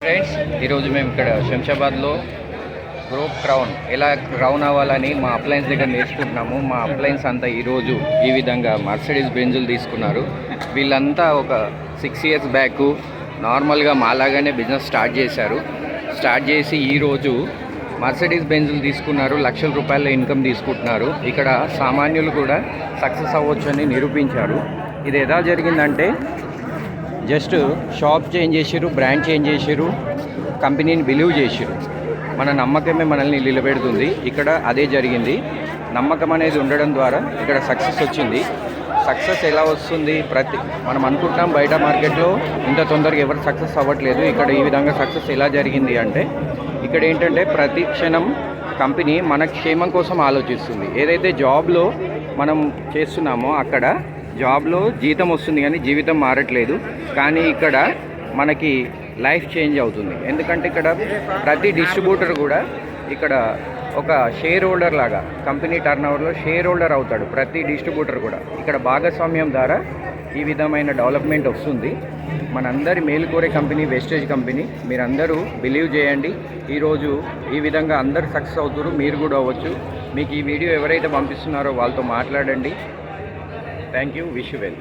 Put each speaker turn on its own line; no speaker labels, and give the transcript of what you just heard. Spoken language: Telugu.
ఫ్రెండ్స్, ఈరోజు మేము ఇక్కడ శంషాబాద్లో గ్రూప్ క్రౌన్ ఎలా క్రౌన్ అవ్వాలని మా అప్లయన్స్ దగ్గర నేర్చుకుంటున్నాము. మా అప్లయన్స్ అంతా ఈరోజు ఈ విధంగా మర్సిడీస్ బెంజులు తీసుకున్నారు. వీళ్ళంతా ఒక 6 years బ్యాక్ నార్మల్గా మాలాగానే బిజినెస్ స్టార్ట్ చేసి ఈరోజు మర్సిడీస్ బెంజులు తీసుకున్నారు. లక్షల రూపాయల ఇన్కమ్ తీసుకుంటున్నారు. ఇక్కడ సామాన్యులు కూడా సక్సెస్ అవ్వచ్చని నిరూపించారు. ఇది ఎలా జరిగిందంటే జస్ట్ షాప్ చేంజ్ చేసారు, బ్రాండ్ చేంజ్ చేసారు, కంపెనీని బిలీవ్ చేసారు. మన నమ్మకమే మనల్ని నిలబెడుతుంది. ఇక్కడ అదే జరిగింది. నమ్మకం అనేది ఉండడం ద్వారా ఇక్కడ సక్సెస్ వచ్చింది. సక్సెస్ ఎలా వస్తుంది? మనం అనుకుంటాం బయట మార్కెట్లో ఇంత తొందరగా ఎవరు సక్సెస్ అవ్వట్లేదు. ఇక్కడ ఈ విధంగా సక్సెస్ ఎలా జరిగింది అంటే ఇక్కడ ఏంటంటే ప్రతి క్షణం కంపెనీ మన క్షేమం కోసం ఆలోచిస్తుంది. ఏదైతే జాబ్లో మనం చేస్తున్నామో అక్కడ జాబ్లో జీతం వస్తుంది కానీ జీవితం మారట్లేదు. కానీ ఇక్కడ మనకి లైఫ్ చేంజ్ అవుతుంది. ఎందుకంటే ఇక్కడ ప్రతి డిస్ట్రిబ్యూటర్ కూడా ఇక్కడ ఒక షేర్ హోల్డర్ లాగా కంపెనీ టర్నోవర్లో షేర్ హోల్డర్ అవుతాడు. ప్రతి డిస్ట్రిబ్యూటర్ కూడా ఇక్కడ భాగస్వామ్యం ద్వారా ఈ విధమైన డెవలప్మెంట్ వస్తుంది. మనందరి మేలు కోరే కంపెనీ వెస్టేజ్ కంపెనీ. మీరందరూ బిలీవ్ చేయండి. ఈరోజు ఈ విధంగా అందరూ సక్సెస్ అవుతారు. మీరు కూడా అవ్వచ్చు. మీకు ఈ వీడియో ఎవరైతే పంపిస్తున్నారో వాళ్ళతో మాట్లాడండి. Thank you. Wish you well.